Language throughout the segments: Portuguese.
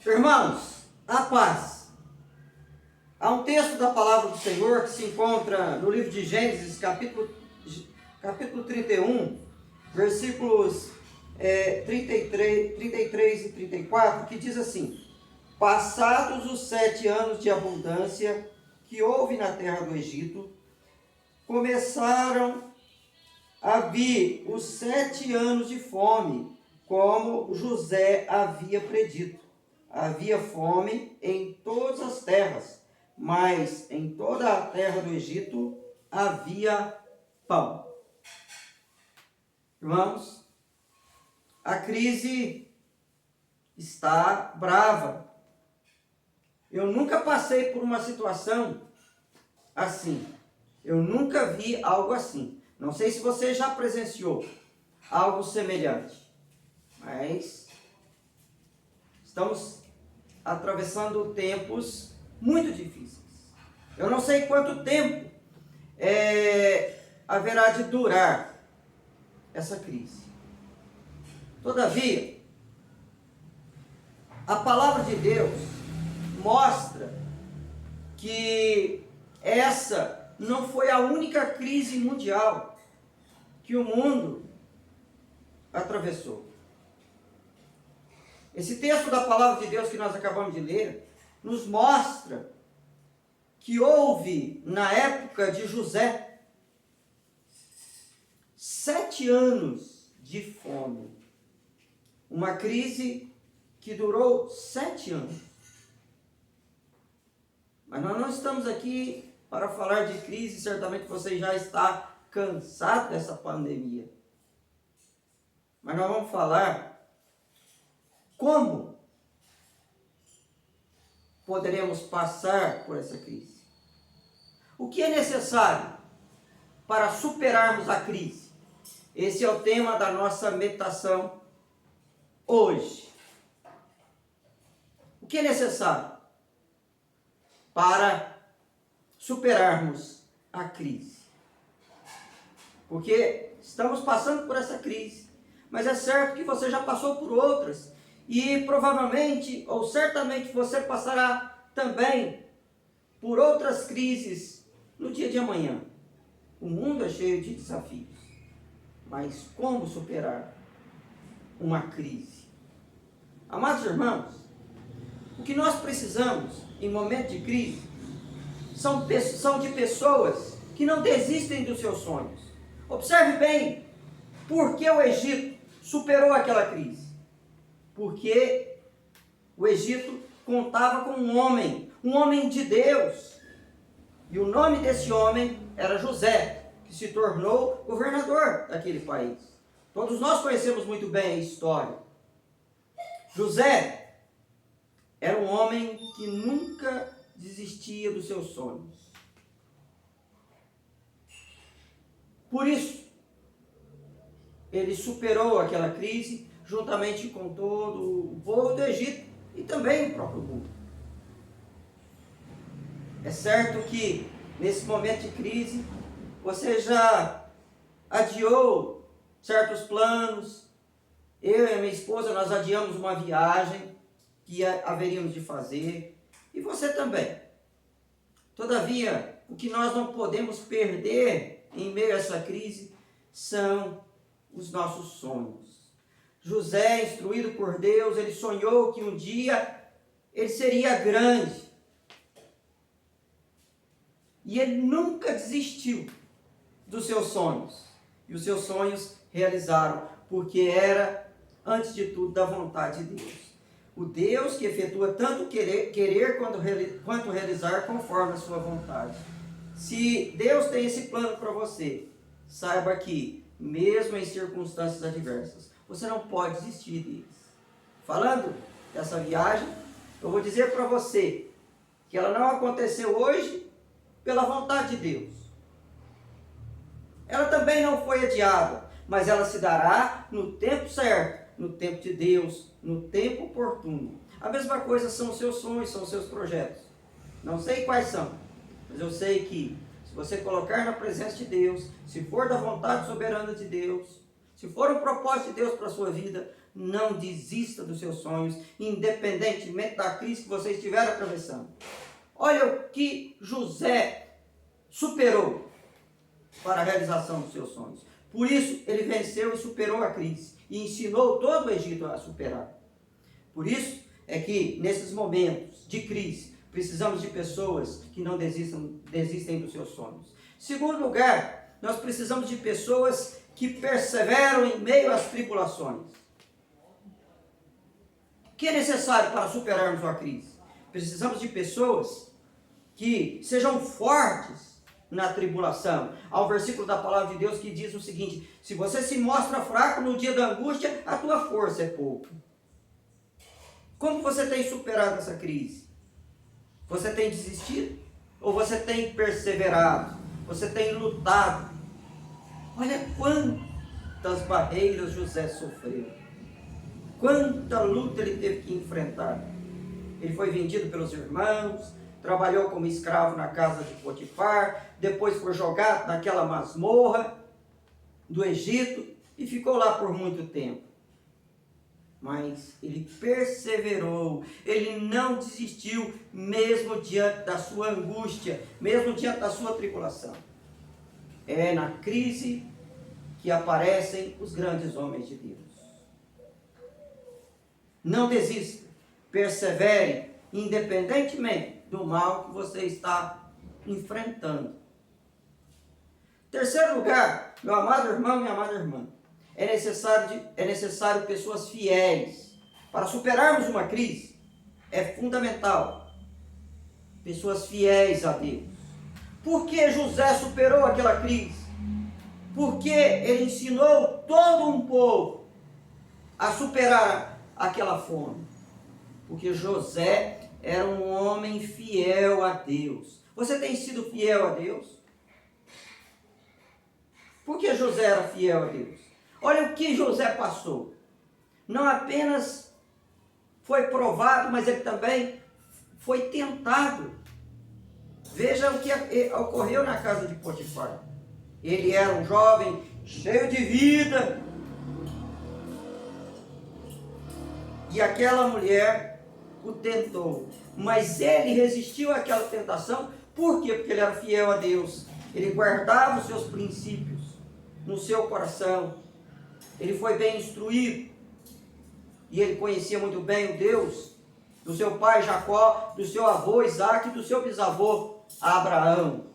Irmãos, a paz. Há um texto da palavra do Senhor que se encontra no livro de Gênesis, capítulo 31, versículos 33 e 34, que diz assim: passados os 7 anos de abundância que houve na terra do Egito, começaram a vir os 7 anos de fome, como José havia predito. Havia fome em todas as terras, mas em toda a terra do Egito havia pão. Irmãos, a crise está brava. Eu nunca passei por uma situação assim. Eu nunca vi algo assim. Não sei se você já presenciou algo semelhante, mas estamos atravessando tempos muito difíceis. Eu não sei quanto tempo haverá de durar essa crise. Todavia, a palavra de Deus mostra que essa não foi a única crise mundial que o mundo atravessou. Esse texto da palavra de Deus que nós acabamos de ler nos mostra que houve, na época de José, 7 anos de fome. Uma crise que durou 7 anos. Mas nós não estamos aqui para falar de crise, certamente você já está cansado dessa pandemia. Mas nós vamos falar como poderemos passar por essa crise. O que é necessário para superarmos a crise? Esse é o tema da nossa meditação hoje. O que é necessário para superarmos a crise? Porque estamos passando por essa crise, mas é certo que você já passou por outras e provavelmente ou certamente você passará também por outras crises no dia de amanhã. O mundo é cheio de desafios, mas como superar uma crise? Amados irmãos, o que nós precisamos em momento de crise são de pessoas que não desistem dos seus sonhos. Observe bem por que o Egito superou aquela crise. Porque o Egito contava com um homem de Deus. E o nome desse homem era José, que se tornou governador daquele país. Todos nós conhecemos muito bem a história. José era um homem que nunca desistia dos seus sonhos. Por isso, ele superou aquela crise juntamente com todo o povo do Egito e também o próprio mundo. É certo que nesse momento de crise você já adiou certos planos. Eu e a minha esposa, nós adiamos uma viagem que haveríamos de fazer, e você também. Todavia, o que nós não podemos perder em meio a essa crise são os nossos sonhos. José, instruído por Deus, ele sonhou que um dia ele seria grande. E ele nunca desistiu dos seus sonhos. E os seus sonhos realizaram, porque era, antes de tudo, da vontade de Deus. O Deus que efetua tanto querer quanto realizar conforme a sua vontade. Se Deus tem esse plano para você, saiba que, mesmo em circunstâncias adversas, você não pode desistir deles. Falando dessa viagem, eu vou dizer para você que ela não aconteceu hoje pela vontade de Deus. Ela também não foi adiada, mas ela se dará no tempo certo, no tempo de Deus, no tempo oportuno. A mesma coisa são os seus sonhos, são os seus projetos. Não sei quais são, mas eu sei que se você colocar na presença de Deus, se for da vontade soberana de Deus, se for um propósito de Deus para a sua vida, Não desista dos seus sonhos, independentemente da crise que você estiver atravessando. Olha o que José superou para a realização dos seus sonhos. Por isso, ele venceu e superou a crise. E ensinou todo o Egito a superar. Por isso é que, nesses momentos de crise, precisamos de pessoas que não desistem dos seus sonhos. Segundo lugar, nós precisamos de pessoas que perseveram em meio às tribulações. O que é necessário para superarmos uma crise? Precisamos de pessoas que sejam fortes na tribulação. Há um versículo da palavra de Deus que diz o seguinte: se você se mostra fraco no dia da angústia, a tua força é pouca. Como você tem superado essa crise? Você tem desistido? Ou você tem perseverado? Você tem lutado? Olha quantas barreiras José sofreu. Quanta luta ele teve que enfrentar. Ele foi vendido pelos irmãos, trabalhou como escravo na casa de Potifar, depois foi jogado naquela masmorra do Egito e ficou lá por muito tempo. Mas ele perseverou, ele não desistiu, mesmo diante da sua angústia, mesmo diante da sua tribulação. É na crise que aparecem os grandes homens de Deus. Não desista, persevere, independentemente do mal que você está enfrentando. Terceiro lugar, meu amado irmão, minha amada irmã, é necessário pessoas fiéis. Para superarmos uma crise, é fundamental pessoas fiéis a Deus. Por que José superou aquela crise? Porque ele ensinou todo um povo a superar aquela fome. Porque José era um homem fiel a Deus. Você tem sido fiel a Deus? Por que José era fiel a Deus? Olha o que José passou. Não apenas foi provado, mas ele também foi tentado. Veja o que ocorreu na casa de Potifar. Ele era um jovem cheio de vida. E aquela mulher o tentou. Mas ele resistiu àquela tentação. Por quê? Porque ele era fiel a Deus. Ele guardava os seus princípios no seu coração. Ele foi bem instruído. E ele conhecia muito bem o Deus do seu pai Jacó, do seu avô Isaac e do seu bisavô Abraão.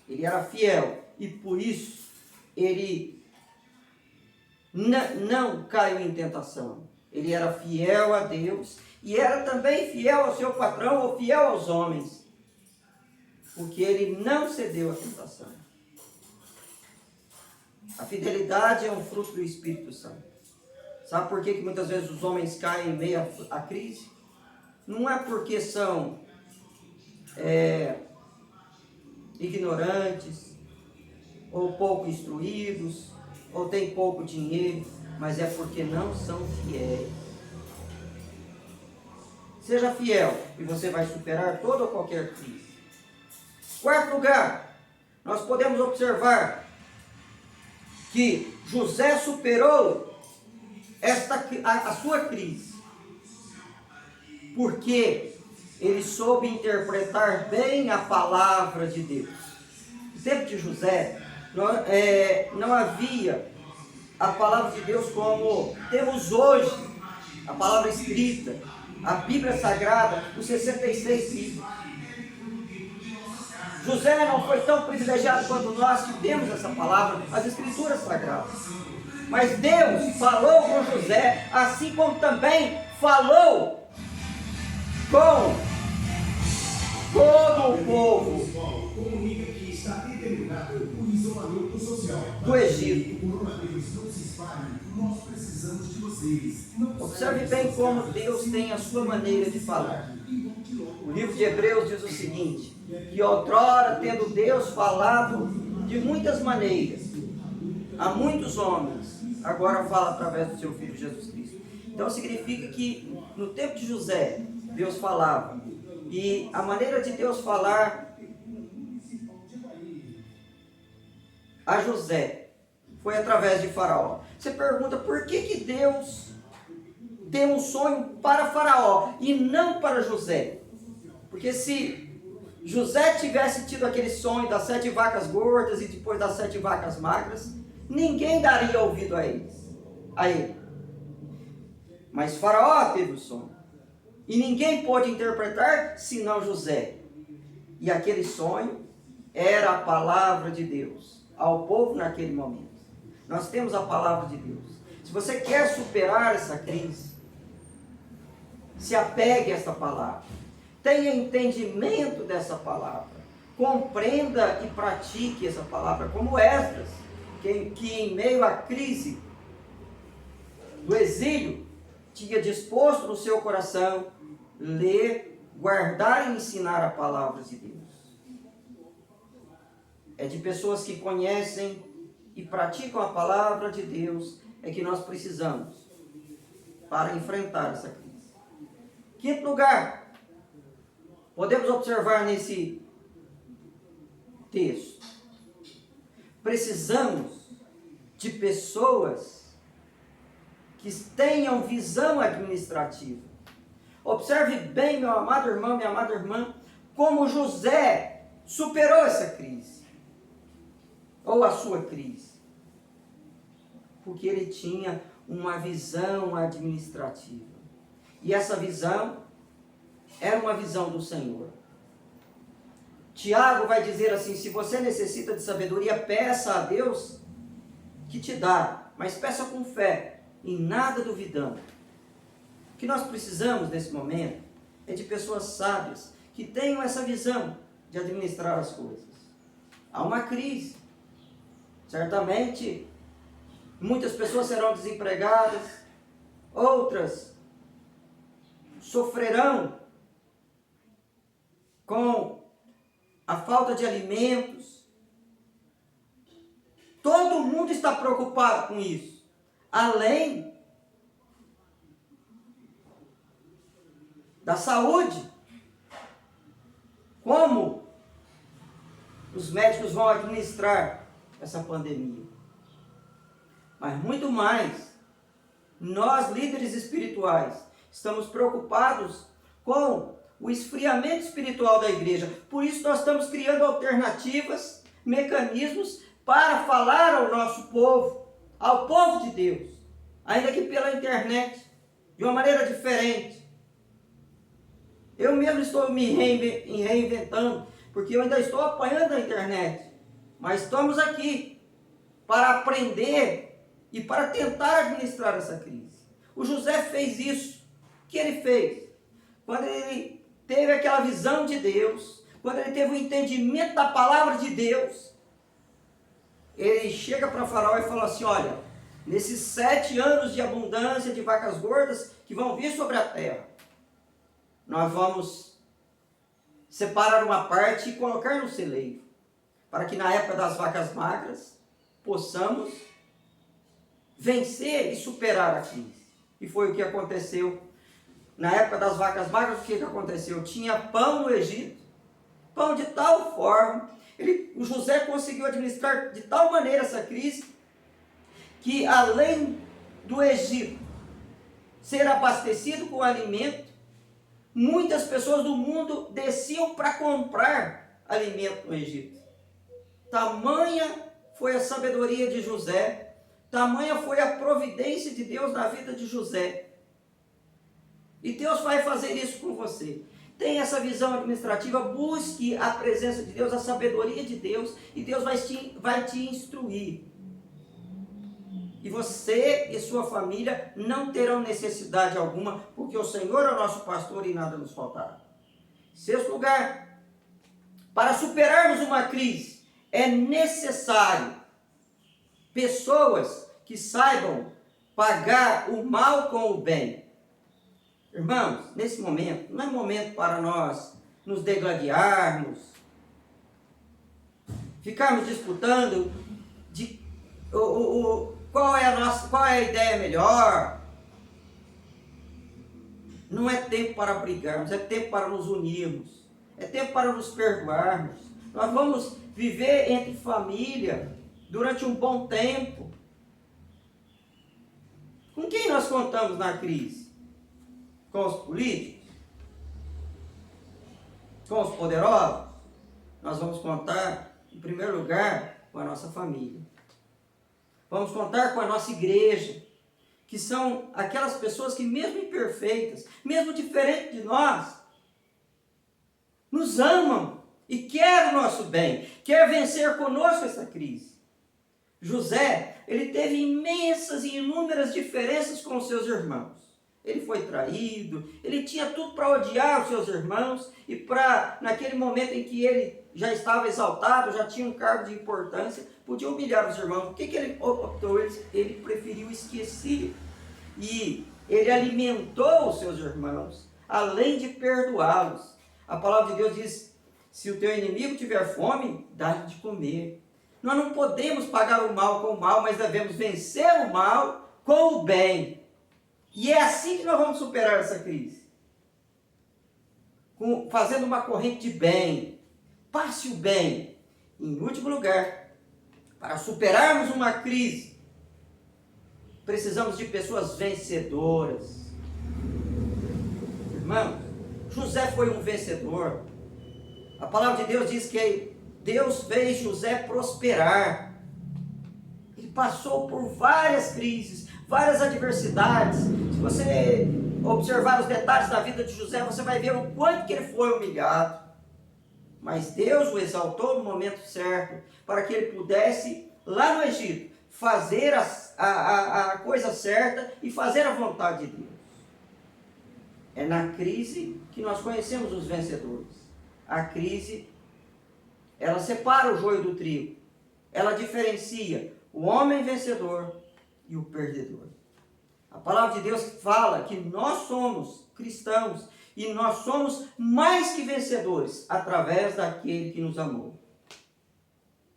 Ele era fiel. E por isso ele não caiu em tentação. Ele era fiel a Deus e era também fiel ao seu patrão ou fiel aos homens. Porque ele não cedeu à tentação. A fidelidade é um fruto do Espírito Santo. Sabe por que muitas vezes os homens caem em meio à crise? Não é porque são ignorantes, ou pouco instruídos, ou têm pouco dinheiro, mas é porque não são fiéis. Seja fiel e você vai superar toda ou qualquer crise. Quarto lugar, nós podemos observar que José superou a sua crise, porque ele soube interpretar bem a palavra de Deus. No tempo de José, não havia a palavra de Deus como temos hoje, a palavra escrita, a Bíblia Sagrada, os 66 livros. José não foi tão privilegiado quanto nós que temos essa palavra, as Escrituras Sagradas. Mas Deus falou com José, assim como também falou com todo o povo do Egito. Observe bem como Deus tem a sua maneira de falar. O livro de Hebreus diz o seguinte: que outrora, tendo Deus falado de muitas maneiras a muitos homens, agora fala através do seu Filho Jesus Cristo. Então significa que no tempo de José, Deus falava. E a maneira de Deus falar a José foi através de Faraó. Você pergunta por que Deus deu um sonho para Faraó e não para José? Porque se José tivesse tido aquele sonho das 7 vacas gordas e depois das 7 vacas magras, ninguém daria ouvido a ele. Mas Faraó teve o sonho. E ninguém pôde interpretar senão José. E aquele sonho era a palavra de Deus ao povo naquele momento. Nós temos a palavra de Deus. Se você quer superar essa crise, se apegue a esta palavra. Tenha entendimento dessa palavra. Compreenda e pratique essa palavra, como Esdras, que em meio à crise do exílio, tinha disposto no seu coração ler, guardar e ensinar a palavra de Deus. É de pessoas que conhecem e praticam a palavra de Deus é que nós precisamos para enfrentar essa crise. Quinto lugar, podemos observar nesse texto, precisamos de pessoas que tenham visão administrativa. Observe bem, meu amado irmão, minha amada irmã, como José superou essa crise, ou a sua crise, porque ele tinha uma visão administrativa, e essa visão era uma visão do Senhor. Tiago vai dizer assim: se você necessita de sabedoria, peça a Deus que te dá, mas peça com fé, e nada duvidando. O que nós precisamos nesse momento é de pessoas sábias, que tenham essa visão de administrar as coisas. Há uma crise, certamente muitas pessoas serão desempregadas, outras sofrerão com a falta de alimentos. Todo mundo está preocupado com isso, além da saúde. Como os médicos vão administrar essa pandemia? Mas muito mais, nós líderes espirituais estamos preocupados com o esfriamento espiritual da igreja. Por isso nós estamos criando alternativas, mecanismos para falar ao nosso povo, ao povo de Deus, ainda que pela internet, de uma maneira diferente. Eu mesmo estou me reinventando, porque eu ainda estou apanhando a internet. Mas estamos aqui para aprender e para tentar administrar essa crise. O José fez isso. O que ele fez? Quando ele teve aquela visão de Deus, quando ele teve o entendimento da palavra de Deus, ele chega para Faraó e fala assim: olha, nesses 7 anos de abundância de vacas gordas que vão vir sobre a terra, nós vamos separar uma parte e colocar no celeiro, para que na época das vacas magras possamos vencer e superar a crise. E foi o que aconteceu. Na época das vacas magras, o que aconteceu? Tinha pão no Egito, pão de tal forma, o José conseguiu administrar de tal maneira essa crise, que além do Egito ser abastecido com alimento, muitas pessoas do mundo desciam para comprar alimento no Egito. Tamanha foi a sabedoria de José, tamanha foi a providência de Deus na vida de José. E Deus vai fazer isso com você. Tenha essa visão administrativa, busque a presença de Deus, a sabedoria de Deus, e Deus vai te instruir. E você e sua família não terão necessidade alguma, porque o Senhor é o nosso pastor e nada nos faltará. Sexto lugar, para superarmos uma crise, é necessário pessoas que saibam pagar o mal com o bem. Irmãos, nesse momento, não é momento para nós nos degladiarmos, ficarmos disputando de qual é a ideia melhor. Não é tempo para brigarmos, é tempo para nos unirmos, é tempo para nos perdoarmos. Nós vamos viver entre família, durante um bom tempo. Com quem nós contamos na crise? Com os políticos? Com os poderosos? Nós vamos contar, em primeiro lugar, com a nossa família. Vamos contar com a nossa igreja, que são aquelas pessoas que, mesmo imperfeitas, mesmo diferentes de nós, nos amam e querem o nosso bem, quer vencer conosco essa crise. José, ele teve imensas e inúmeras diferenças com os seus irmãos. Ele foi traído, ele tinha tudo para odiar os seus irmãos e para, naquele momento em que ele já estava exaltado, já tinha um cargo de importância, podia humilhar os irmãos. O que ele optou? Ele preferiu esquecer. E ele alimentou os seus irmãos, além de perdoá-los. A palavra de Deus diz, se o teu inimigo tiver fome, dá-lhe de comer. Nós não podemos pagar o mal com o mal, mas devemos vencer o mal com o bem. E é assim que nós vamos superar essa crise. Fazendo uma corrente de bem. Passe o bem. Em último lugar, para superarmos uma crise, precisamos de pessoas vencedoras. Irmãos, José foi um vencedor. A palavra de Deus diz que Deus fez José prosperar. Ele passou por várias crises, várias adversidades. Se você observar os detalhes da vida de José, você vai ver o quanto que ele foi humilhado. Mas Deus o exaltou no momento certo, para que ele pudesse, lá no Egito, fazer a coisa certa e fazer a vontade de Deus. É na crise que nós conhecemos os vencedores. A crise, ela separa o joio do trigo. Ela diferencia o homem vencedor e o perdedor. A palavra de Deus fala que nós somos cristãos e nós somos mais que vencedores através daquele que nos amou.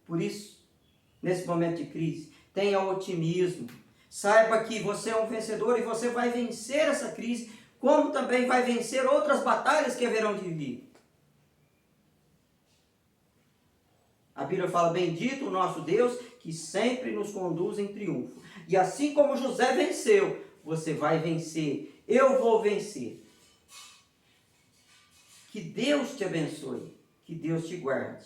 Por isso, nesse momento de crise, tenha otimismo. Saiba que você é um vencedor e você vai vencer essa crise, como também vai vencer outras batalhas que haverão de vir. A Bíblia fala, bendito o nosso Deus, que sempre nos conduz em triunfo. E assim como José venceu, você vai vencer. Eu vou vencer. Que Deus te abençoe. Que Deus te guarde.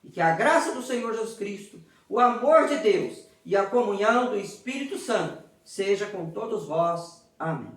E que a graça do Senhor Jesus Cristo, o amor de Deus e a comunhão do Espírito Santo seja com todos vós. Amém.